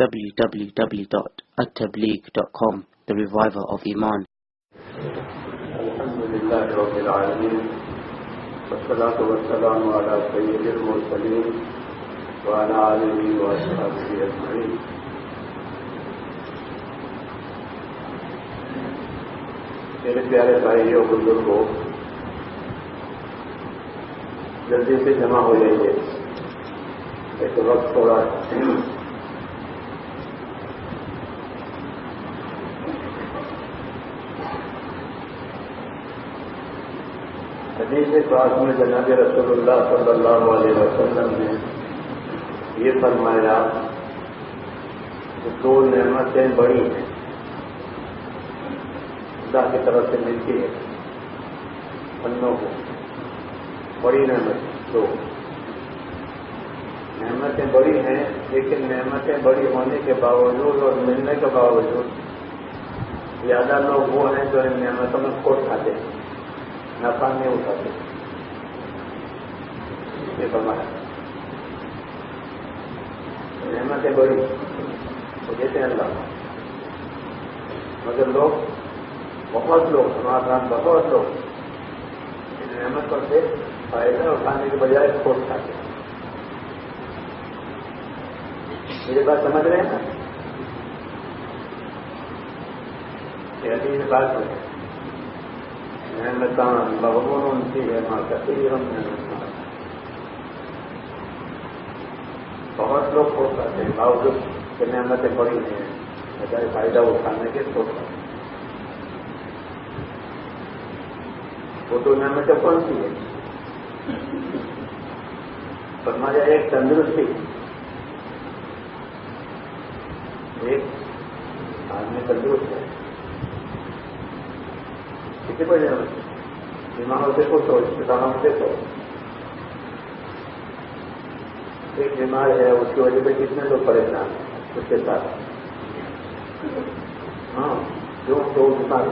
www.attableek.com, the reviver of Iman. Alhamdulillah Rabbil Alameen, wassalatu wassalamu ala sayyidil mursaleen wa ala alihi wa ashabihi ajma'in. میرے پیارے بھائیوں بزرگوں، جلدی سے جمع ہو جائیے، ایک وقت تھوڑا حدیث پاک میں جناب رسول اللہ صلی اللہ علیہ وسلم نے یہ فرمایا کہ دو نعمتیں بڑی ہیں، اللہ کی طرف سے ملتی ہے بندوں کو، بڑی نعمت دو نعمتیں بڑی ہیں، لیکن نعمتیں بڑی ہونے کے باوجود اور ملنے کے باوجود زیادہ لوگ وہ ہیں جو ان نعمتوں میں کھوٹ کھاتے ہیں، نفع نہیں اٹھاتے. یہ فرمایا نعمتیں بڑی وہ دیتے ہیں اللہ، مگر لوگ بہت لوگ ہمارا بہت لوگ ان نعمتوں سے فائدہ اٹھانے کے بجائے کھوٹ کھاتے ہیں. میری بات سمجھ رہے ہیں نا؟ یہ حدیث بات ہے، نعمتاں مغبون فیہما ما کثیر من الناس، بہت لوگ کھوٹ کھاتے ہیں باوجود کہ نعمتیں بڑی ہیں، بجائے فائدہ اٹھانے کے کھوٹ کھاتے ہیں. وہ تو نعمتیں کون سی ہے؟ فرمایا ایک تندرستی، ایک آدمی تندرست ہے، کتنی بڑی نعمت، بیماروں سے خوش ہو، اسپتالوں سے ہو. ایک بیمار ہے، اس کی وجہ سے کتنے لوگ پریشان ہیں اس کے ساتھ. ہاں جو بیمار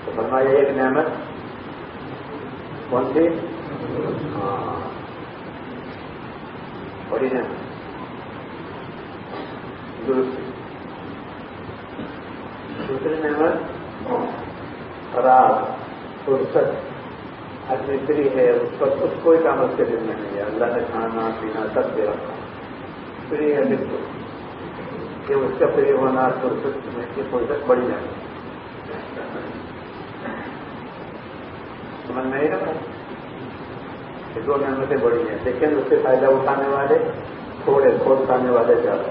تو فرمایا ایک نعمت کون سی؟ بڑی نعمت درستی. دوسری نعمت فراغ، فرصت، آدمی فری ہے، اس پر کچھ کوئی کام اس کے دل میں نہیں ہے، اللہ نے کھانا پینا سب دے رکھا، فری ہے بالکل. کہ اس کا فری ہونا فرصت میں کی فرصت بڑی نعمت. سمجھ میں نہیں رہا کہ دو نعمتیں بڑی ہیں، لیکن اس سے فائدہ اٹھانے والے تھوڑے، کھوٹ کھانے والے زیادہ.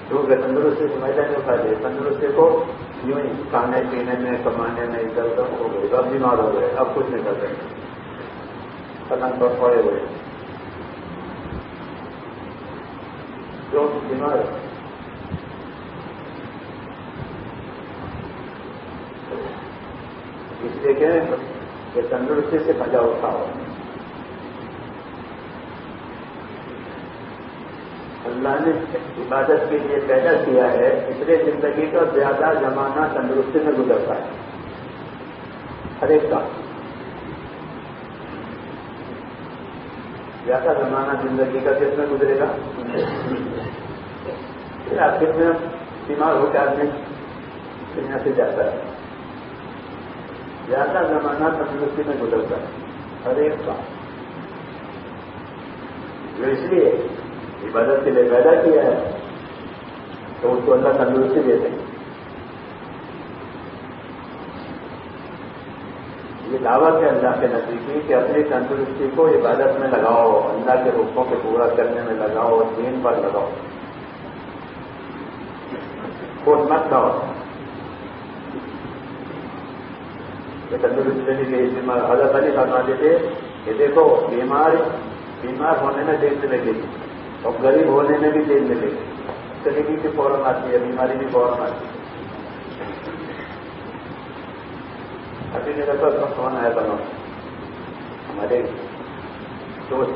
کیونکہ تندرستی سے فائدہ نہیں اٹھاتے، تندرستی کو یوں ہی کھانے پینے میں کمانے میں ادھر ادھر ہو گئے، اب بیمار ہو گئے، اب کچھ نہیں کر سکتے، پلنگ پر پڑے ہوئے. جو بیمار ہے اس لیے کہ تندرستی سے فائدہ اٹھاؤ. اللہ نے عبادت کے لیے پیدا کیا ہے، اس لیے زندگی کا زیادہ زمانہ تندرستی میں گزرتا ہے. ہر ایک کا زیادہ زمانہ زندگی کا کس میں گزرے گا؟ پھر آخر میں بیمار ہو کے آدمی دنیا سے جاتا ہے. زیادہ زمانہ تندرستی میں گزرتا ہے ہر ایک کا. جو اس لیے عبادت کے لیے پیدا کیا ہے تو اس کو اللہ تندرستی دیتے ہیں. یہ دعوت ہے اللہ کے نبی کی کہ اپنی تندرستی کو عبادت میں لگاؤ، اللہ کے حکموں کو پورا کرنے میں لگاؤ، دین پر لگاؤ، خود مت کھاؤ. یہ تندرستی دینے کے بیمار حضرت علی فرماتے تھے کہ دیکھو بیمار ہونے میں دیر سے لگے گی اور غریب ہونے میں بھی دیر لگے گی. غریبی بھی فوراً آتی ہے، بیماری بھی فوراً آتی ہے. ابھی میرے پاس فون آیا بنا ہمارے دوست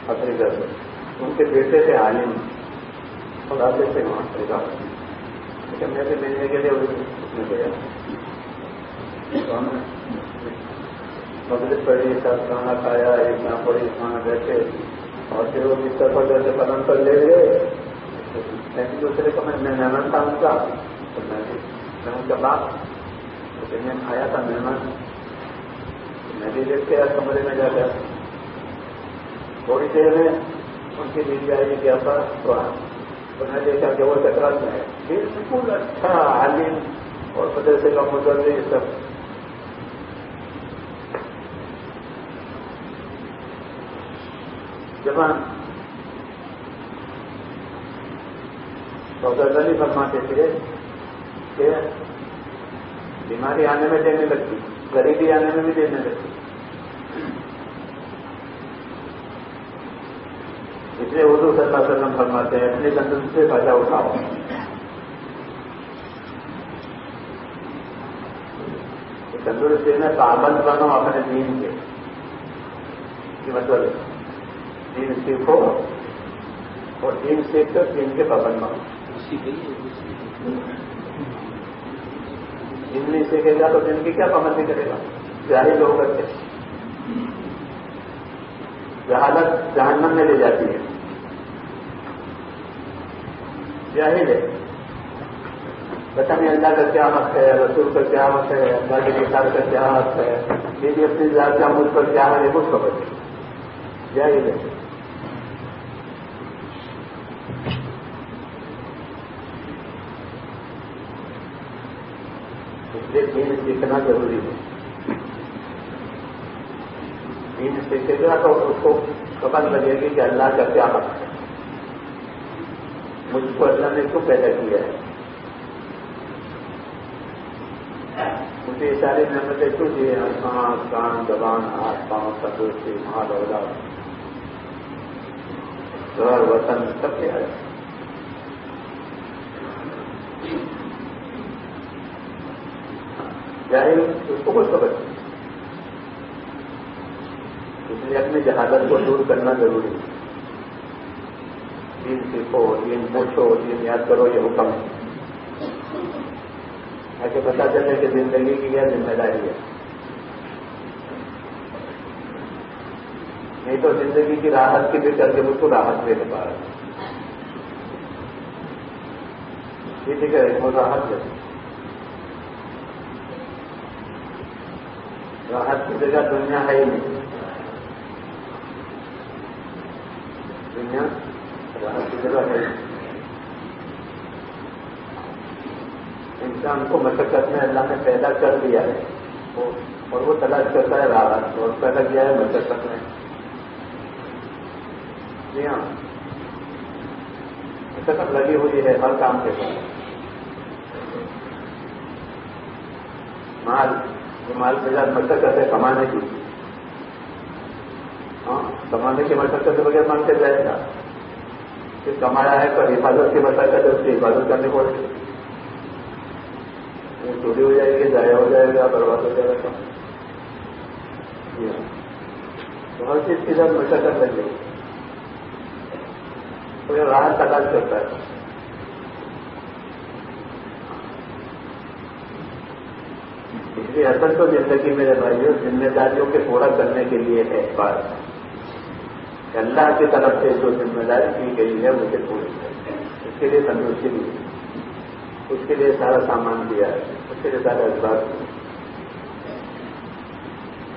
افریقہ سے، ان کے بیٹے سے عالم خدا سے وہاں افریقہ، لیکن میں سے ملنے کے لیے اس میں گیا. تو ہم مغرب پڑھی، سب کھانا کھایا، ایک نہ پڑھی، کھانا بیٹھے اور پھر وہ بستر پر جیسے قدم پر لے گئے. ایک دوسرے کو میں مہمان تھا ان کا، تو میں ان کا باپ تو میں آیا تھا مہمان، میں بھی دیکھ کے کمرے میں جا کر تھوڑی دیر میں ان کی بیوی آئی کیا تھا تو میں دیکھا کہ وہ چکرات میں ہے. بالکل اچھا عالم اور مدرسے کا مدرس یہ سب. جوان سعودہ علی فرماتے تھے کہ بیماری آنے میں دینے لگتی، غریبی آنے میں بھی دینے لگتی. اس لیے حضور صلی اللہ علیہ وسلم فرماتے ہیں اپنے تندرستی سے فائدہ اٹھاؤ. تندرستی میں پابند بنو اپنے دین کے، مطلب دین سیکھو اور دین سیکھ کر دین کے پابند بنو. دین نہیں سیکھے گا تو دین کی کیا پابندی کرے گا؟ جاہل ہو کر کے جہالت جہنم میں لے جاتی ہے. جاہل ہے، پتہ نہیں اللہ کا کیا حق ہے، رسول کا کیا حق ہے، اللہ کے کتاب کا کیا حق ہے، میری اپنی ذات کا مجھ پر کیا ہے کچھ خبر نہیں. جاہل ہے. اس لیے دین سیکھنا ضروری ہے. دین سیکھے گا تو اس کو خبر لگے گی کہ اللہ کا کیا حق ہے، مجھ کو اللہ نے کیوں پیدا کیا ہے، مجھے یہ ساری نعمتیں کیوں دی ہیں، آنکھ کان زبان ہاتھ پاؤں تندرستی مال اولاد گھر وطن سب کیا ہے. جاہل اس کو کچھ خبر نہیں. اس لیے اپنی جہالت کو دور کرنا ضروری ہے. دین سیکھو، دین پوچھو، دین یاد کرو، یہ حکم ہے. ایسے پتا چلے کہ زندگی کی کیا ذمہ داری ہے. نہیں تو زندگی کی راحت کی بھی کر کے مجھ کو راحت دے پا رہا ہے. ٹھیک ہے وہ راحت ہے. راحت کی جگہ دنیا ہے ہی نہیں. دنیا راحت کی جگہ ہے. انسان کو مشقت میں اللہ نے پیدا کر دیا ہے اور وہ تلاش کرتا ہے راحت، اور پیدا کیا ہے مشقت میں. جی ہاں، مشقت لگی ہوئی ہے ہر کام کے ساتھ. مال کے ساتھ مشقت ہے کمانے کی. ہاں، کمانے کی مشقت کے بغیر مان کے جائے گا. پھر کمایا ہے پر حفاظت کی مشقت ہے، اس کی حفاظت کرنی پڑے گی. چوری ہو جائے گی، ضائع ہو جائے گا، برباد ہو جائے گا. تو ہر چیز کے ساتھ مشقت لگ گئی. تو یہ راحت تلاش کرتا ہے. اس لیے اصل تو زندگی میرے بھائیوں ذمہ داریوں کے پورا کرنے کے لیے ہے. بات اللہ کی طرف سے جو ذمہ داری کی گئی ہے اسے پوری ہے. اس کے لیے تندرستی دی، اس کے لیے سارا سامان دیا ہے، اس کے لیے سارا اسباب.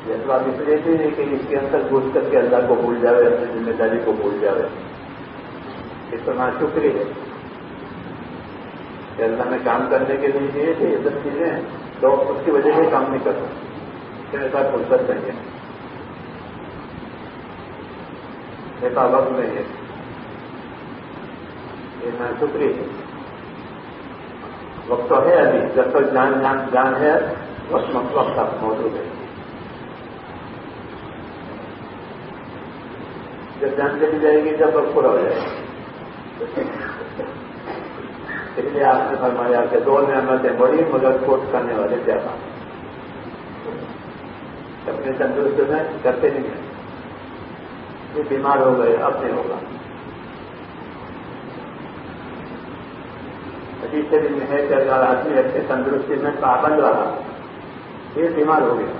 یہ اسباب اس لیے بھی نہیں کہ اس کے اندر گھس کر کے اللہ کو بھول جاوے، اپنی ذمہ داری کو بھول جاوے. اس پر ناشکری ہے کہ اللہ نے کام کرنے کے لیے دیے تھے یہ سب چیزیں، تو اس کی وجہ سے کام نہیں کرتا. میرے ساتھ فرصت نہیں ہے، میرے پاس وقت نہیں ہے. یہ ناشکری ہے. وقت تو ہے ابھی، جب تک جان ہے وقت آپ موجود ہے. جب جان چلی جائے گی جب وقت پورا ہو جائے گا. اس لیے آپ نے فرمایا کہ دو نعمتیں بڑی مگر کوٹ کرنے والے زیادہ. اپنے تندرست میں کرتے نہیں ہیں. یہ بیمار ہو گئے اب نہیں ہوگا. حدیث شریف میں ہے کہ اگر آدمی اپنی تندرستی میں پابند رہا یہ بیمار ہو گیا.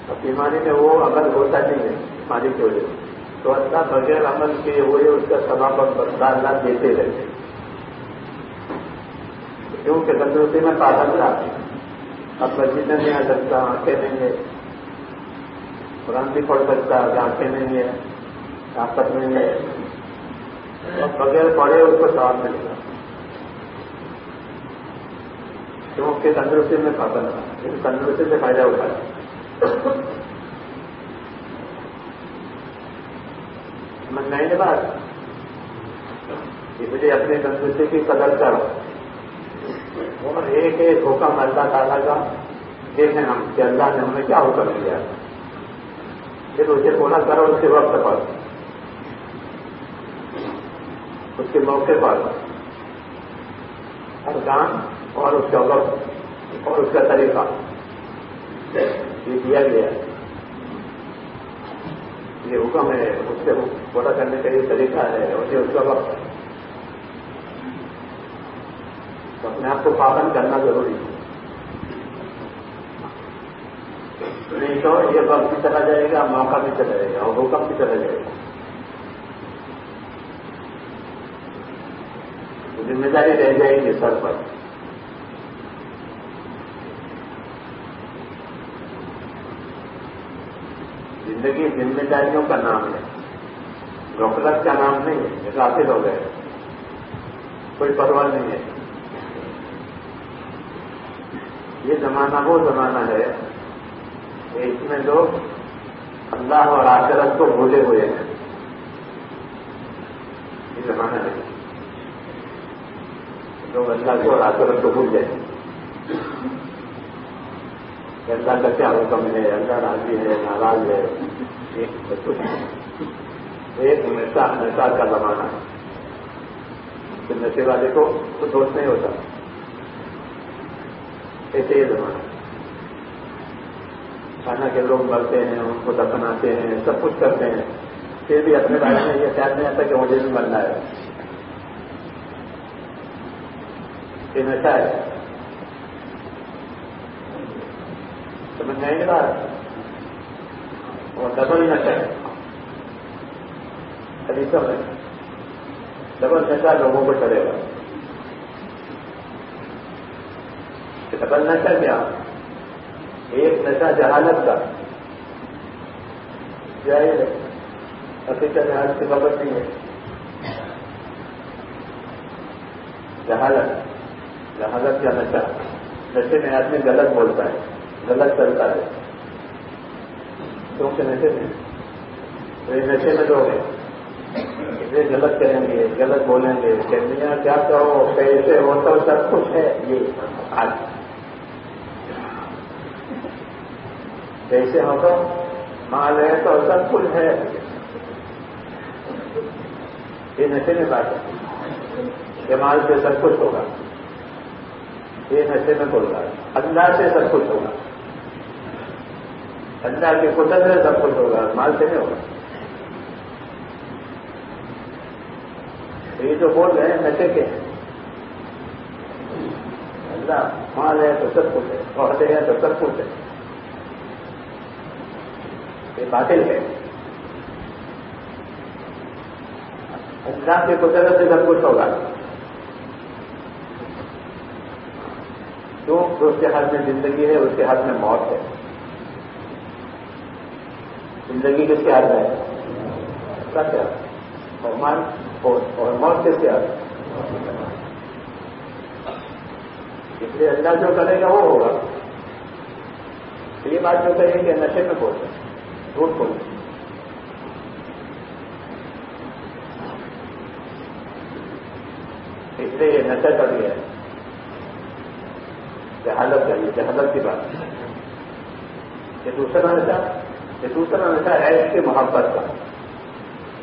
اب بیماری میں وہ عمل ہوتا نہیں ہے بیماری کی وجہ سے, تو اللہ بغیر عمل کے ہوئے اس کا ثواب اور بدلہ اللہ دیتے رہتے, کیونکہ تندرستی میں پابند رہا. اب مسجد میں نہیں آ سکتا, آنکھیں نہیں ہے, قرآن بھی پڑھ سکتا, آنکھیں نہیں ہے, طاقت نہیں ہے, اور بغیر پڑھے اس کو ثواب ملے گا, کیونکہ تندرستی میں پابند رہا, لیکن تندرستی سے فائدہ اٹھایا. نہیں بات, اس لیے اپنی تندرستی کی قدر کرو, اور ایک ایک حکم اللہ تعالیٰ کا دیکھیں ہم کہ اللہ نے ہمیں کیا حکم دیا, پھر اسے پورا کرو اس کے وقت پر, اس کے موقع پر, ہر کام اور اس کا وقت اور اس کا طریقہ یہ دیا گیا ہے. یہ حکم ہے, اس سے پورا کرنے کا یہ طریقہ ہے اور یہ اس کا وقت ہے. تو اپنے آپ کو پابند کرنا ضروری ہے, نہیں تو یہ وقت بھی چلا جائے گا, موقع بھی چلا جائے گا, اور حکم بھی چلا جائے گا. ذمہ داری رہ جائے گی سر پر. زندگی ذمہ داریوں کا نام ہے, غفلت کا نام نہیں ہے. غافل ہو گئے, کوئی پرواہ نہیں ہے. یہ زمانہ وہ زمانہ ہے کہ اس میں لوگ اللہ اور آخرت کو بھولے ہوئے ہیں. یہ زمانہ ہے لوگ اللہ کو اور آخرت کو بھول جائیں. اللہ کا کیا حکم ہے, اللہ راضی ہے, ناراض ہے, ایک نشہ کا زمانہ ہے. تو نشے والے کو دوست نہیں ہوتا, ایسے یہ زمانہ. کھانا کے لوگ مرتے ہیں, ان کو دفناتے ہیں, سب کچھ کرتے ہیں, پھر بھی اپنے بارے میں یہ خیال نہیں آتا کہ مجھے بھی مرنا ہے. یہ نشہ ہے, سمجھ میں آئے گا. اور ڈبل نشہ ہے حدیثوں میں, ڈبل نشہ لوگوں کو چلے گا. ڈبل نشہ کیا, ایک نشہ جہالت کا, جائز ہے, حقیقت جہالت کی بابت نہیں ہے. جہالت کا نشہ, نشے میں آدمی غلط بولتا ہے, غلط چلتا ہے, کیونکہ نشے میں نشے میں لوگ ہیں, یہ غلط کریں گے, غلط بولیں گے, میاں کیا کہو, پیسے ہو تو سب کچھ ہے. یہ آج پیسے ہو تو مال ہے تو سب کچھ ہے. یہ نشے میں بات ہے کہ مال سے سب کچھ ہوگا. یہ نشے میں بول رہا ہے. اللہ سے سب کچھ ہوگا, اللہ کی قدرت سے سب کچھ ہوگا, مال سے نہیں ہوگا. یہ جو بول رہے ہیں نشے کے, اللہ مال ہے تو سب کچھ ہے, عہدے ہیں تو سب کچھ ہے, یہ باطل ہے. اللہ کی قدرت سے سب کچھ ہوگا. جو اس کے ہاتھ میں زندگی ہے, اس کے ہاتھ میں موت ہے. زندگی کس کے ہاتھ میں ہے, کیا اور موت کس کے ہاتھ میں. اس لیے اللہ جو کرے گا وہ ہوگا. یہ بات جو کہے کہ نشے میں بول رہے, جھوٹ بول رہے, اس لیے یہ نشہ کر گیا ہے. جہالت کا, یہ جہالت کی بات ہے. یہ دوسرا نشہ ہے عیش کی محبت کا.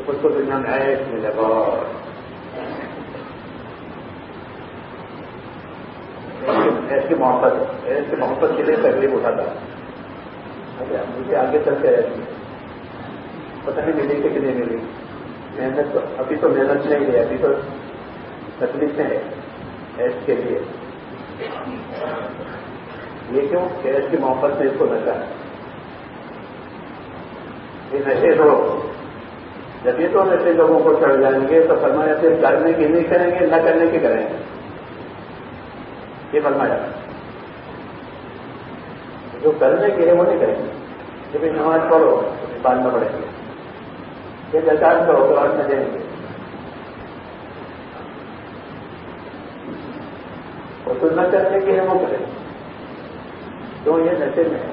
اس کو دنیا میں عیش ملے گا, عیش کی محبت کے لیے تکلیف اٹھاتا ہے. مجھے آگے چل کے پتہ نہیں ملی کہ نہیں ملی. محنت تو ابھی تو محنت نہیں ہے, ابھی تو تکلیفیں ہیں عیش کے لیے. یہ کیوں کہ اس کی محبت سے اس کو نشہ ہے. یہ نشے دو جب یہ تو نشے لوگوں کو چڑھ جائیں گے تو فرمایا صرف کرنے کی نہیں کریں گے, نہ کرنے کی کریں گے. یہ فرمایا جو کرنے کے ہے وہ نہیں کریں گے. جب نماز پڑھو تو نکالنا پڑے گا, یہ بیکار کرو تو میں دیں گے. اور تو نہ کرنے کے ہے وہ کریں گے. تو یہ نشے میں ہے.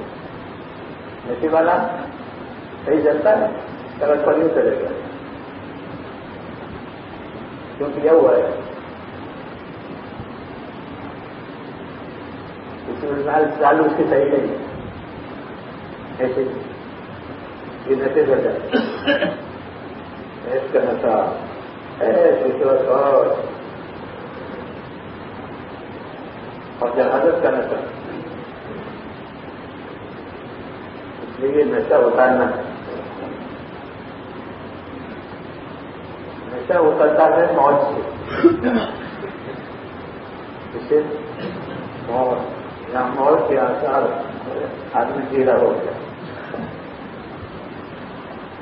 نشے والا صحیح جلتا ہے طرف پر نہیں چلے گا کیوں کیا ہوا ہے. چال اس کی صحیح نہیں ہے. ایسے یہ نشے کر جائے ایس کا نشہ اور جہازت کا نشہ. اس لیے یہ نشہ اتارنا ہے. نشہ اترتا ہے موت سے. اسے موت کے آثار آدمی جیڑا ہو گیا.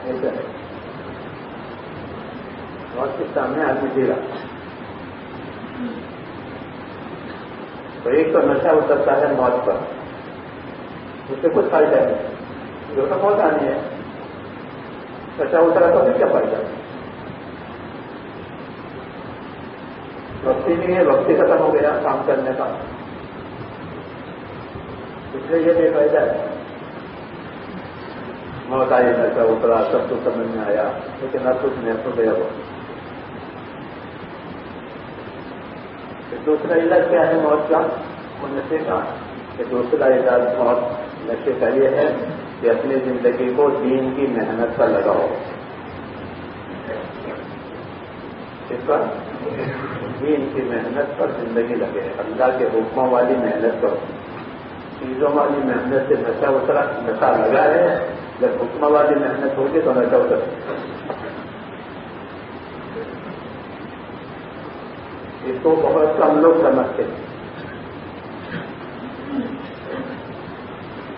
ایسا ہے موت کے سامنے آدمی جیڑا. تو ایک تو نشہ اترتا ہے موت پر, اس سے کچھ فائدہ نہیں. جو تو موت آنی ہے, نشہ اترا تو پھر کیا فائدہ. وقتی نہیں ہے, وقتی ختم ہو گیا کام کرنے کا, اس لیے یہ بے فائدہ ہے. موت آئی, نشہ اترا, سب کچھ سمجھ میں آیا, لیکن اب کچھ نہیں تو گیا. دوسرا علاج کیا ہے موت کا؟ وہ نشے کا. کہ دوسرا علاج موت نشے کا یہ ہے کہ اپنی زندگی کو دین کی محنت پر لگاؤ. اس پر دین کی محنت پر زندگی لگے. اللہ کے حکموں والی محنت کرو. چیزوں والی محنت سے نشہ لگا ہے. جب حکموں والی محنت ہوگی تو نشہ اتر. اس کو بہت کم لوگ سمجھتے ہیں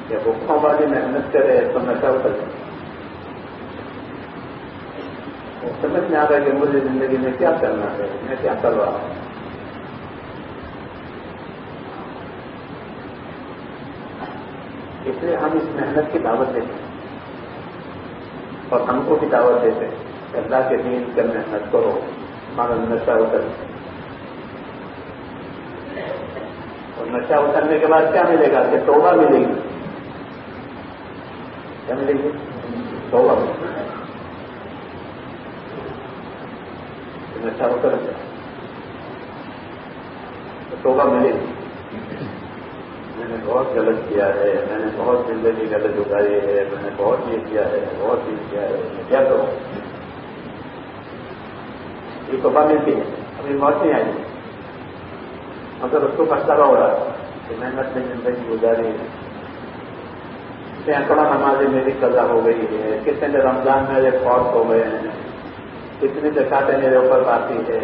کہ حکموں والی محنت کرے تو نشہ اتر. سمجھ میں آ رہا ہے کہ مجھے زندگی میں کیا کرنا ہے, میں کیا کر رہا ہوں. اس لیے ہم اس محنت کی دعوت دیتے ہیں اور ہم کو بھی دعوت دیتے ہیں. اللہ کے دین کر محنت کرو, ہمارا نشہ اتر. اور نشہ اترنے کے بعد کیا ملے گا؟ کہ توبہ ملے گی. کیا ملے گی؟ توبہ. نشہ اتر گیا تو توبہ ملے گی. میں نے بہت غلط کیا ہے, میں نے بہت زندگی غلط گزاری ہے, میں نے بہت یہ کیا ہے, بہت چیز کیا ہے, میں کیا کروں. یہ توبہ ملتی ہے. ابھی موت نہیں آئی مگر اس کو پچھتاوا ہو رہا کہ میں نے اپنی زندگی گزاری ہے. سینکڑوں نمازیں میری قضا ہو گئی ہے, کتنے رمضان میرے فوت ہو گئے ہیں, کتنی زکاتیں میرے اوپر باقی ہے,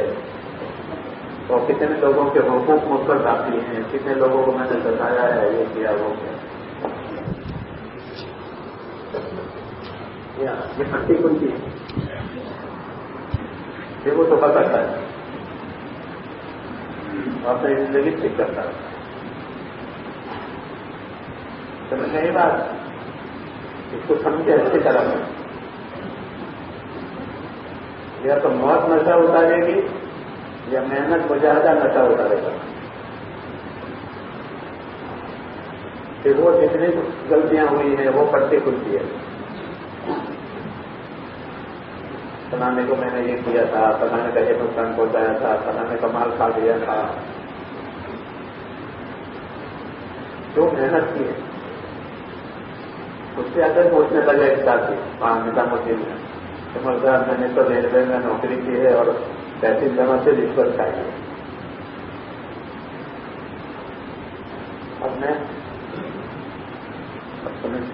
اور کتنے لوگوں کے حقوق مجھ پر باقی ہیں, کتنے لوگوں کو میں نے ستایا ہے, یہ کیا وہ کیا. یہ پٹی کھلتی ہے, یہ وہ تو پتہ کرتا ہے, اپنی زندگی ٹھیک کرتا ہے. سمجھ نہیں بات, اس کو سمجھے اچھی طرح میں. یا تو موت نشہ اتارے گی یا محنت مجاہدہ نشہ اتارے گا. پھر وہ جتنی غلطیاں ہوئی ہیں وہ پٹی کھلتی ہے. فلانے کو میں نے یہ کیا تھا, فلانے کا یہ نقصان پہنچایا تھا, فلانے کا مال کھا لیا تھا. جو محنت کی ہے اس سے اگر پوچھنے لگا ایک ساتھی وہاں نظام الدین میں, سمجھدار میں نے تو ریلوے میں نوکری کی ہے اور تحصیل جمع سے رشوت کھائی ہے. اب میں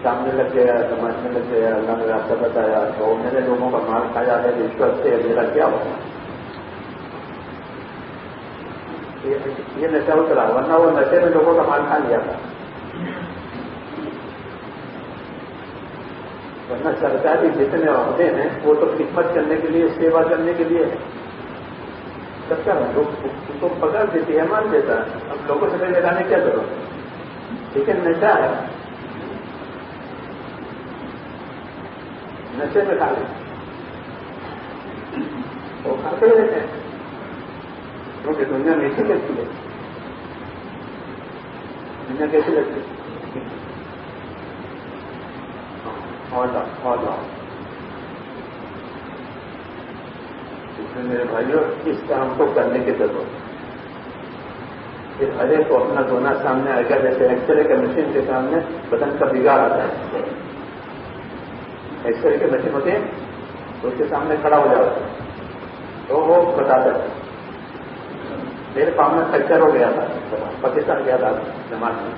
سامنے لگ گیا, سمجھنے لگ گیا, اللہ نے راستہ بتایا, تو میرے لوگوں کا مال کھایا ہے رشوت سے, میرا کیا ہوگا؟ یہ نشہ اترا, ورنہ وہ نشے میں لوگوں کا مال کھا لیا تھا. ورنہ سرکاری جتنے عہدے ہیں وہ تو خدمت کرنے کے لیے، سیوا کرنے کے لیے ہے. سرکار لوگ کو پکڑ دیتی ہے، مان دیتا ہے. اب لوگوں سے لگانے کیا ضرورت؟ لیکن نشہ ہے، نشے میں کھا لیں وہ کھاتے ہی رہتے ہیں کیونکہ دنیا میں ایسی لگتی ہے. دنیا کیسی لگتی ہے؟ اور اس میں میرے بھائیوں اس کام کو کرنے کی ضرورت ہے. پھر ہر ایک کو اپنا دھونا سامنے آئے گا. جیسے ایکس رے کے مشین کے سامنے بدن کا بگاڑ آتا ہے. ایکس رے کے مشین ہوتے ہیں تو اس کے سامنے کھڑا ہو جاتا ہے تو وہ بتاتا ہے. میرے پاؤں میں فریکچر ہو گیا تھا، پاکستان گیا تھا جماعت میں،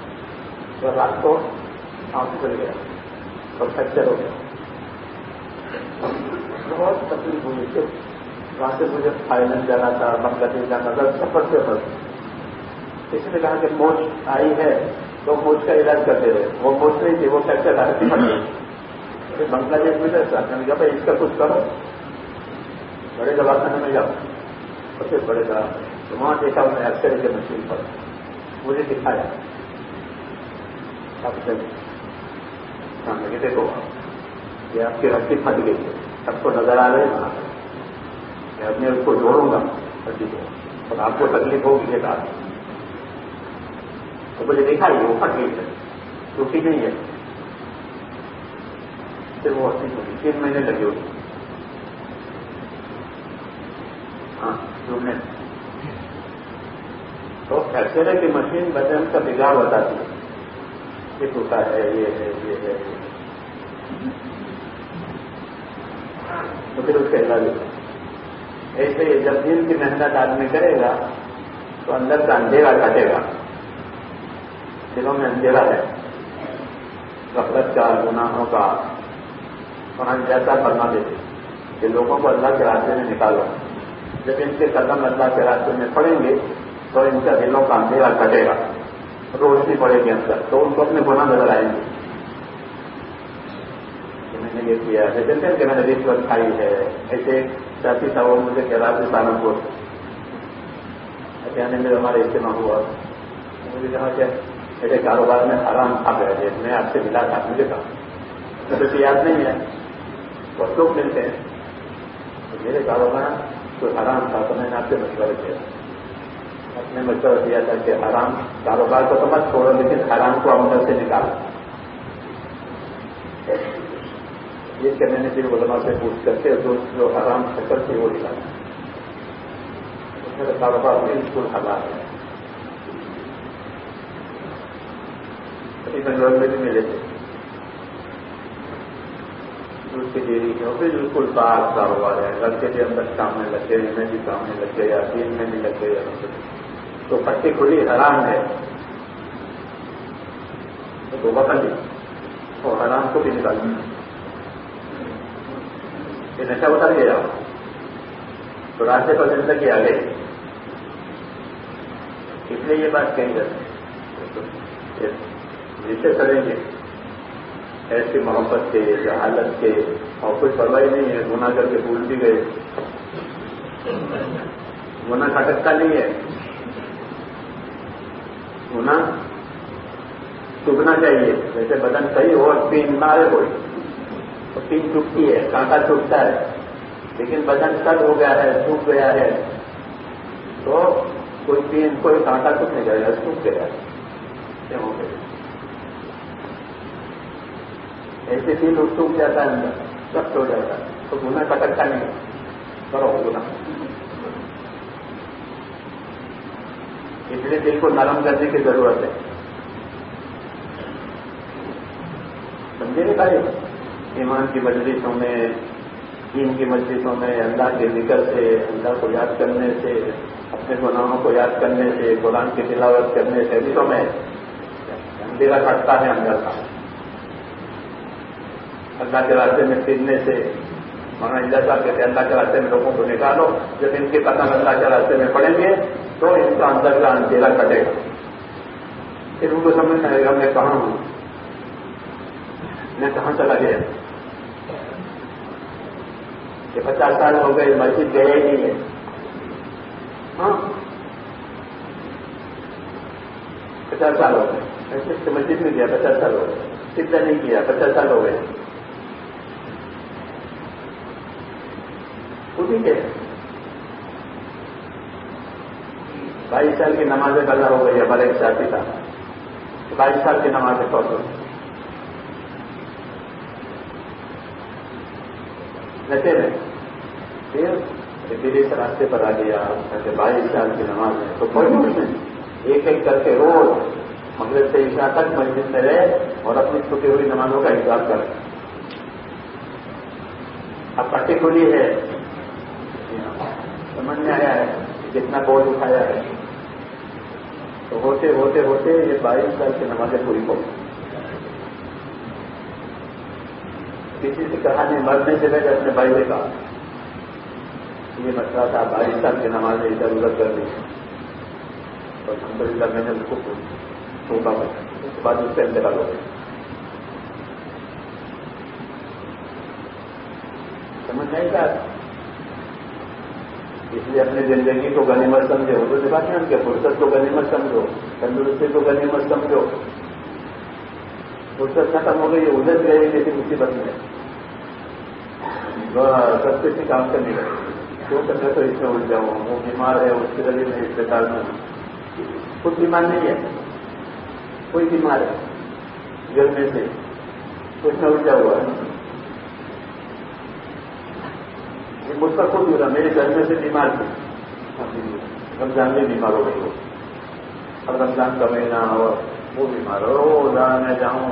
تو رات کو ہاسپٹل گیا اور فریکچر ہو گیا. بہت تکلیف ہوئی تھی. وہاں سے مجھے تھائیلینڈ جانا تھا، بنگلہ دیش جانا تھا، سفر سے بس. کسی نے کہا کہ موچ آئی ہے تو موچ کا علاج کرتے رہے. وہ موچ نہیں تھی، وہ فریکچر آئی تھی. بنگلہ دیش میں جیسا میں نے کہا بھائی اس کا کچھ کرو، بڑے دواخانے میں جاؤ. اور پھر بڑے دوا تو وہاں دیکھا میں ایکس رے کے مشین پر مجھے دکھایا. اب سے سامنے دیکھو یہ آپ کی رسی پھٹ گئی ہے، سب کو نظر آ رہے ہیں. میں اپنے اس کو جوڑوں گا رسی کو اور آپ کو تکلیف ہوگی یہ بات. تو مجھے دیکھا ہی وہ پھٹ گئی ہے، ٹوٹی نہیں ہے. پھر وہ اسی کو 3 مہینے لگے ہوئے. ہاں جڑنے تو ایکسرے کی مشین بدن کا بگاڑ بتاتی ہے. یہ ٹوٹا ہے، یہ ہے، یہ ہے. تو پھر اس کا علاج ہوتا ہے. ایسے ہی جب دن کی محنت آدمی کرے گا تو اندر کا اندھیرا کٹے گا. دلوں میں اندھیرا ہے، غفلت کا، گناہوں کا. وہاں جیسا فرما دیتے کہ لوگوں کو اللہ کے راستے میں نکالو. جب ان کے قدم اللہ کے راستے میں پڑیں گے تو ان کا دلوں کا اندھیرا کٹے گا، روشنی پڑے گی اندر، تو ان کو اپنے گناہ نظر آئیں گے. میں نے یہ کیا ہے، جیسے کہ میں نے رشوت کھائی ہے. ایسے ساتھی تھا وہ مجھے کہہ رہا تھا سہارنپور کہنے میں ہمارا اجتماع ہوا. مجھے کہا کہ میرے کاروبار میں حرام کھا گیا ہے، میں آپ سے ملا تھا. مجھے کہا مجھے یاد نہیں ہے، بہت لوگ ملتے ہیں. تو میرے کاروبار کوئی حرام تھا تو میں نے آپ سے مشورہ کیا. آپ نے مشورہ دیا تھا کہ حرام کاروبار کو تو مت چھوڑو لیکن حرام کو عمل سے نکالو. یہ کہ میں نے پھر علماء سے پوچھ کر کے جو حرام شکل تھی وہ نکالا. میرا کاروبار بالکل حلال ہے. بنگلور میں بھی ملے تھے دودھ کی ڈیری ہے، بالکل پاک کاروبار ہے. لڑکے بھی اندر کام میں لگ گئے، میں بھی کام میں لگ گیا، دین میں بھی لگ گیا. تو پٹی کھلی حرام ہے تو بکل لی اور حرام کو بھی نکال دیا. یہ نشہ اتر گیا تو راستے پر زندگی آ گئی. اس لیے یہ بات کہیں جاتی جسے کریں گے ایسی محبت کے، جہالت کے، اور کوئی پرواہ نہیں ہے. گناہ کر کے بھول بھی گئے، گناہ کھٹکتا نہیں ہے. گناہ چبنا چاہیے. جیسے بدن صحیح ہو اور پین نہ آئے کوئی تو پین چبتی ہے، کانٹا چبتا ہے. لیکن بدن سڑ ہو گیا ہے، سوکھ گیا ہے تو کوئی پین، کوئی کانٹا چپ نہیں جائے گا، سوکھ گیا ہے. ہو گیا ایسے دل سوکھ جاتا ہے، اندر سخت ہو جاتا ہے تو گناہ کٹکتا نہیں. کرو گناہ. اس لیے دل کو نرم کرنے کی ضرورت ہے. سمجھے نہیں پائے؟ ایمان کی مجلسوں میں، دین کی مجلسوں میں اللہ کے ذکر سے، اللہ کو یاد کرنے سے، اپنے گناہوں کو یاد کرنے سے، قرآن کی تلاوت کرنے سے بھی تو میں اندھیرا کٹتا ہے اندر کا. اللہ کے راستے میں پھرنے سے، مولانا اجازت صاحب کہتے ہیں اللہ کے راستے میں لوگوں کو نکالو. جب ان کے قدم اللہ کے راستے میں پڑیں گے تو ان کا اندر کا اندھیرا کٹے گا. پھر ان کو سمجھ میں آئے گا میں کہاں ہوں، میں کہاں چلا گیا. کہ 50 سال ہو گئے مسجد گئے ہی نہیں ہے. ہاں 50 سال ہو گئے مسجد میں گیا, 50 سال ہو گئے, کتنا نہیں کیا, 50 سال ہو گئے. اسی کے 22 سال کی نمازیں قضا ہو گئی. ہمارا ایک ساتھی تھا 22 سال کی نمازیں پڑھو نشے میں, پھر اس راستے پر آ گیا. 22 سال کی نماز ہے تو کوئی نہیں, ایک ایک کر کے روز مغرب سے عشاء تک مسجد میں رہے اور اپنی چھٹی ہوئی نمازوں کا حساب کرے. اب پٹی کھلی ہے, سمجھ میں آیا ہے کتنا بوجھ اٹھایا ہے. تو ہوتے ہوتے ہوتے یہ 22 سال کی نمازیں پوری ہو. کسی سے کہانی مرنے سے پہلے اپنے بھائی سے کہا یہ مسئلہ تھا, 22 سال کی نمازیں ادھر ادھر کر دی اور الحمدللہ میں نے اس کو چھوٹا اس کے بعد اس سے انتقال ہو گیا. سمجھ نہیں تھا, اس لیے اپنی زندگی کو غنیمت سمجھو. اردو سے بات نہیں کہ فرصت کو غنیمت سمجھو, تندرستی کو غنیمت سمجھو. فرصت ختم ہو گئی, ادھر گئی کسی مصیبت میں سب کسی کام کرنے لگے. کیوں کرنے تو اس میں اٹھ جاؤں, وہ بیمار ہے اس کے ذریعے میں اسپتال میں خود بیمار نہیں ہے, کوئی بیمار ہے گھر میں سے کچھ نہ اٹھ جاؤ. یہ مجھ پر خود ہوا, میرے گھر میں سے بیمار تھی, رمضان میں بیمار ہو گئی ہو, اب رمضان کا مہینہ اور وہ بیمار ہو, میں جاؤں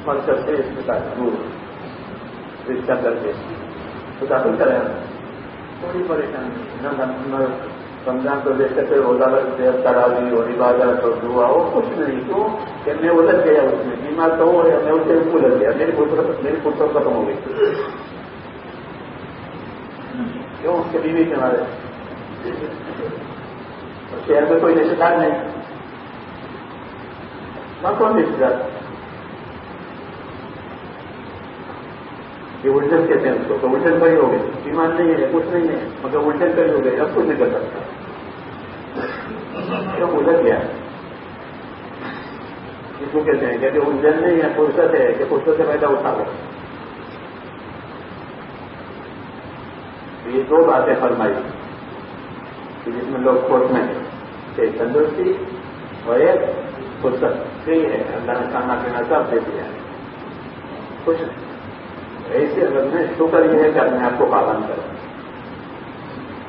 مرکز سے اسپتال دور رشتہ کر کے تو داخل کرے. تھوڑی پریشانی رمضان کو دیکھ کر روزہ تراویح اور عبادت اور دعا اور کچھ نہیں. کیوں کہ میں الجھ گیا اس میں, بیمار تو ہو گیا, میں اس سے الجھ گیا, میری فرصت ختم ہو گئی. کیوں اس کے بیوی کے مارے, شہر میں کوئی رشتے دار نہیں, نہ کون رشتے دار. یہ الجھن کہتے ہیں اس کو, تو الجھن بڑی ہو گئی, بیمار نہیں ہے کچھ نہیں ہے مگر الجھن کری ہو گئی, اب کچھ نہیں کر سکتا. کیوں الجھ گیا, اس کو کہتے ہیں کہ الجھن نہیں ہے, فرصت ہے کہ فرصت سے پیدا اٹھا ہو. یہ 2 باتیں فرمائی کہ جس میں لوگ کھوٹ میں ایک تندرستی اور ایک فرصت. صحیح ہے, اللہ نے کھانا پینا سب دے دیا ہے, کچھ ایسے اگر میں شکر یہ ہے کہ اپنے آپ کو پابند کروں,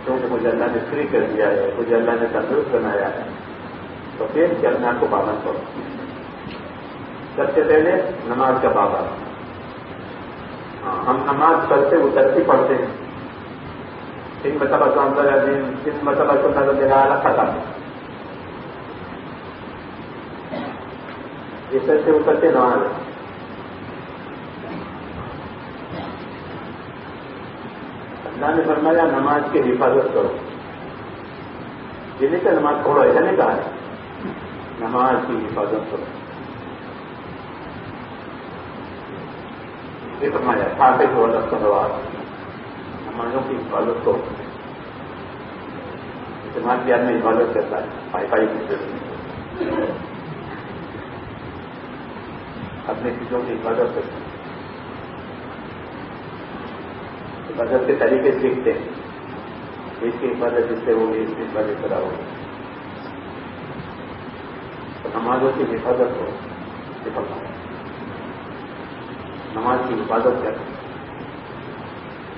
کیونکہ مجھے اللہ نے فری کر دیا ہے, مجھے اللہ نے تندرست بنایا ہے, تو پھر کہ اپنے آپ کو پابند کرو. سب سے پہلے نماز کا پابند. ہم نماز پڑھتے اترتی پڑھتے ہیں, 3 مرتبہ سنتا ہے دن, 3 مرتبہ سنتا ہے میرا الگ ختم. یہ سب سے اترتے نماز. اللہ نے فرمایا نماز کی حفاظت کرو. یہ نہیں کہ نماز پڑھو, ایسا نہیں کہا ہے, نماز کی حفاظت کرو. یہ فرمایا حافظ ہو اللہ صلوات, نمازوں کی حفاظت کرو. استعمال کی آدمی حفاظت کرتا ہے, وائی فائی کی اپنی چیزوں کی حفاظت کرتا ہے, حفاظت کے طریقے سیکھتے ہیں. اس کی حفاظت جس سے ہوگی, اس کی حفاظت کرا ہوگی. تو نمازوں کی حفاظت ہو, نماز کی حفاظت کر.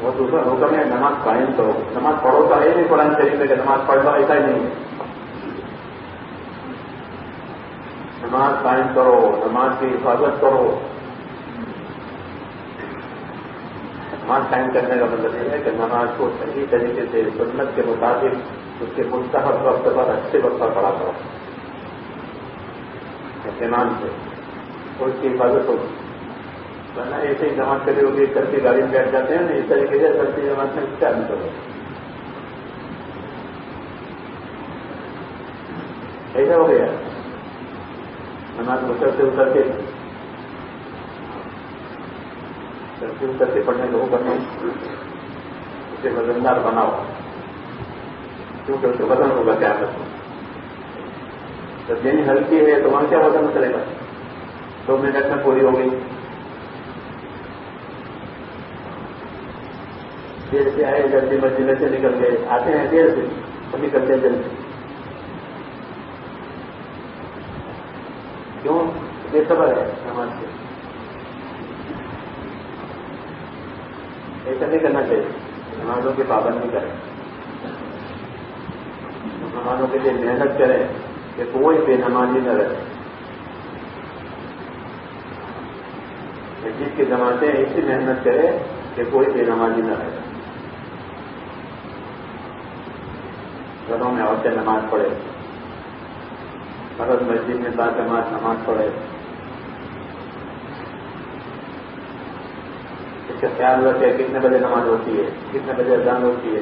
وہ دوسرا حکم ہے نماز قائم کرو. نماز پڑھو تو ہے نہیں قرآن شریف میں کہ نماز پڑھ لو, ایسا ہی نہیں ہے. نماز قائم کرو, نماز کی حفاظت کرو. نماز قائم کرنے کا مطلب یہ ہے کہ نماز کو صحیح طریقے سے سنت کے مطابق اس کے مستحب وقت پر اچھے وقت پر پڑھا کرو, اہتمام سے, اور اس کی حفاظت ہوگی. ورنہ ایسے ہی جماعت کرے ہوگی, کر کے گاڑی میں بیٹھ جاتے ہیں نا, اس طریقے سے سب جماعت میں کیا نہیں کرو, ایسا ہو گیا. نماز مشکل سے اتر کے پڑھنے لوگوں کرنے اسے وزندار بناؤ، کیونکہ اس کا وزن ہوگا کیا کروں. جب دین ہلکی ہے تو وہاں کیا وزن چلے گا؟ 2 منٹ میں پوری ہو گئی. دیر سے آئے جلدی مسجد سے نکل گئے، آتے ہیں دیر سے تو نکلتے ہیں جلدی. کیوں؟ بے صبر ہے نماز سے. ایسا نہیں کرنا چاہیے. نمازوں کی پابندی کریں، نمازوں کے لیے محنت کریں کہ کوئی بے نمازی نہ رہے. مسجد کی جماعتیں ایسی محنت کرے کہ کوئی بے نمازی نہ رہے. گھروں میں عورتیں نماز پڑھے، مرد مسجد میں باجماعت نماز پڑھے. اس کا خیال رکھے کتنے بجے نماز ہوتی ہے، کتنے بجے اذان ہوتی ہے،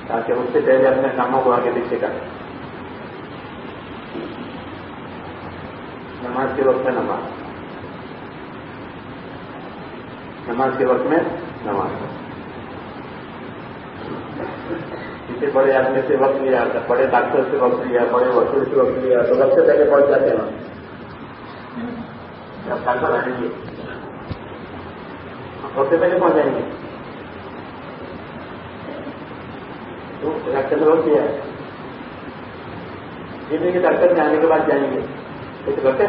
تاکہ اس سے پہلے اپنے کاموں کو آگے پیچھے کریں. نماز کے وقت میں نماز کے وقت میں نماز. کسی بڑے آدمی سے وقت لیا، بڑے ڈاکٹر سے وقت لیا، بڑے وکیل سے وقت لیا تو وقت سے پہلے پہنچ جاتے ہیں. جب ڈاکٹر آئیں گے وقت سے پہلے پہنچ جائیں گے. تو ڈاکٹر نے وقت دیا ہے، یہ نہیں کہ ڈاکٹر میں آنے کے بعد جائیں گے. ایسے کرتے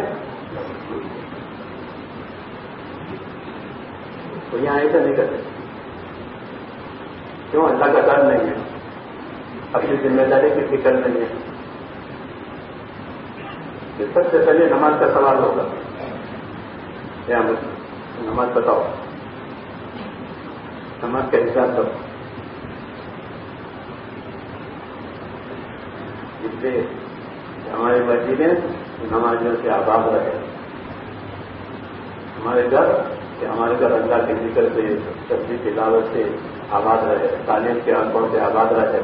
تو یہاں ایسا نہیں کرتے. کیوں؟ اللہ کا ڈر نہیں ہے، اپنی ذمہ داری کی فکر نہیں ہے. کہ سب سے پہلے نماز کا سوال ہوگا. کیا نماز بتاؤ، نماز کا حساب کرو. اس لیے ہماری مسجدیں نمازیوں سے آباد رہے. ہمارے گھر اللہ کے ذکر سے، تسبیح تلاوت سے آباد رہے، تعلیم کے انپڑھ سے آباد رہے.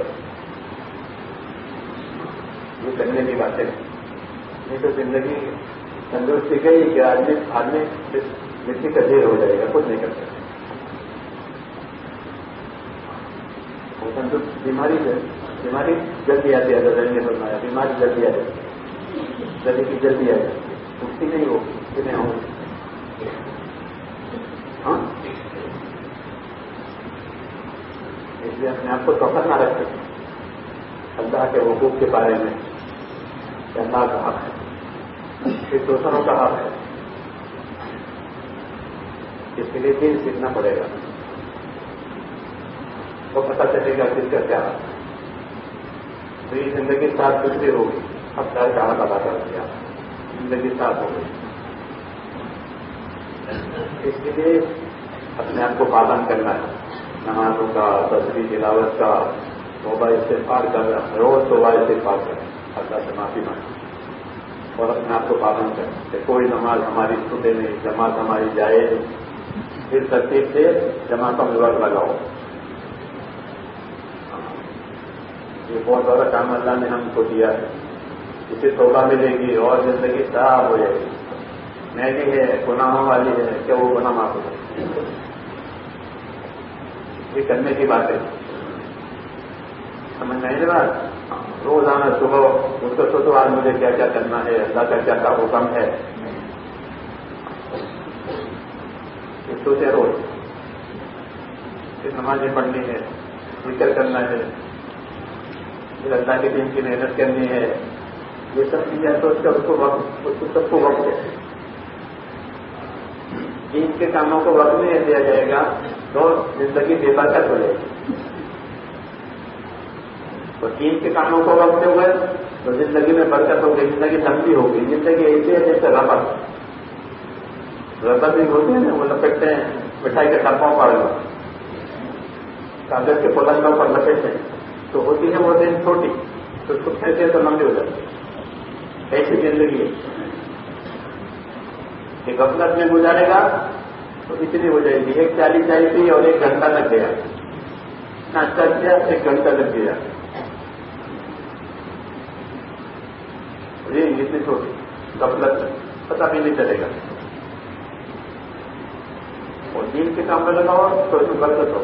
یہ کرنے کی باتیں نہیں تو زندگی تندرستی گئی کہ آدمی مٹی کا ڈھیر ہو جائے گا، کچھ نہیں کر سکتا. وہ تندرست بیماری جلدی آتی ہے. نے فرمایا بیماری جلدی آ جاتی، جلدی آ جاتی، اٹھتی نہیں ہو کہ نہیں ہو. ہاں، اس لیے اپنے آپ کو فخر نہ رکھتے اللہ کے حقوق کے بارے میں کہ اللہ کا حق ہے، پھر دوسروں کا حق ہے. اس کے لیے دین سیکھنا پڑے گا تو پتہ چلے گا کس کا کیا حق ہے. تو یہ زندگی ساتھ گزری ہوگی. اب سر کا حق ادا کر دیا، زندگی ساتھ ہو گئی. اس کے لیے اپنے آپ کو پابند کرنا ہے. نمازوں کا، تسبیح تلاوت کا، توبہ استغفار کرنا، روز توبہ استغفار کریں، اللہ سے معافی مانگیں اور اپنے آپ کو پابند کریں کہ کوئی نماز ہماری چھوٹے نہیں، جماعت ہماری جائے. پھر ترتیب سے جماعتوں میں وقت لگاؤ. یہ بہت بڑا کام اللہ نے ہم کو دیا ہے. اسے توبہ ملے گی اور زندگی صاف ہو جائے گی. میری ہے، گناہوں والی ہے، کیا وہ گناہ معاف ہو جائے. یہ کرنے کی بات ہے، سمجھ میں آئی بات. روزانہ صبح اس کو سوچو آج مجھے کیا کیا کرنا ہے، اللہ کا کیا کیا حکم ہے. یہ سوچے روز پھر نمازیں پڑھنی ہے، ذکر کرنا ہے، پھر اللہ کے دین کی محنت کرنی ہے. یہ سب چیزیں سوچ کر اس کو سب کو وقت ہے. دین کے کاموں کو وقت نہیں دیا جائے گا تو زندگی بے برکت ہو جائے گی. تو دین کے کاموں کو وقت دے ہوئے تو زندگی میں برکت ہوگی، زندگی لمبی ہوگی. زندگی ایسی ہے جیسے ربر بھی ہوتے ہیں نا، وہ لپیٹتے ہیں مٹھائی کے ڈبوں پر، کاغذ کے پلنگوں پر لپیٹتے ہیں تو ہوتی ہے وہ دن چھوٹی، تو اس کو پھینکتے تو لمبی ہو جاتی ہے. ایسی زندگی ہے کہ غفلت میں گزارے گا تو اتنی ہو جائے گی. 1:40 آئی تھی اور 1 گھنٹہ لگ گیا، ناشتہ کیا 1 گھنٹہ لگ گیا. یہ اتنی چھوٹی غفلت پتہ بھی نہیں چلے گا. اور دین کے کام میں لگاؤ تو اس میں برکت ہو.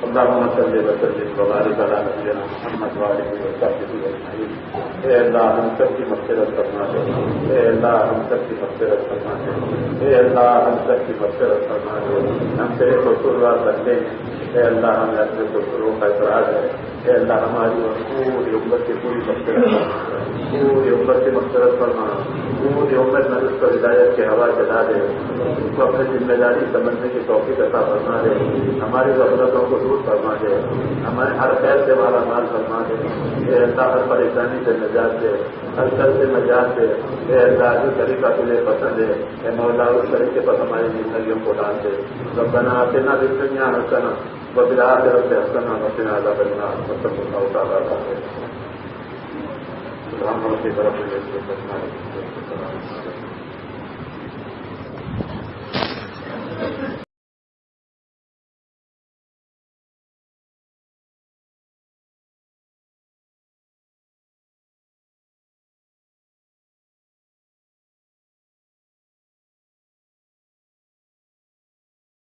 اللهم صل وسلم وبارك على نبينا محمد وعلى اله وصحبه اجمعين. اے اللہ ہم سب کی مغفرت فرما دے. اے اللہ ہم سب کی مغفرت فرما دے. اے اللہ ہم سب کی مغفرت فرما دے. ہم تیرے قصوروار بندے ہیں. اے اللہ ہمیں اپنے قصوروں کا اقرار ہے. اے اللہ ہماری اور پوری امت کی پوری مغفرت فرما. پوری امت کی مغفرت فرما. پوری امت میں اس کو ہدایت کی ہوا چلا دے. اس کو اپنی ذمہ داری سمجھنے کی توفیق عطا فرما دے. ہماری غفلتوں کو دور فرما دے. ہمارے ہر خیر سے مالا مال فرما دے. اے اللہ ہر پریشانی سے نجات دے, ہر شر سے نجات دے. اے اللہ جو طریقہ تجھے پسند ہے, اے مولا اس طریقے پر ہماری زندگیوں کو ڈال دے. ربنا آتنا فی الدنیا حسنہ وفی الآخرۃ حسنہ وقنا عذاب النار. صلی اللہ تعالیٰ علیہ وسلم.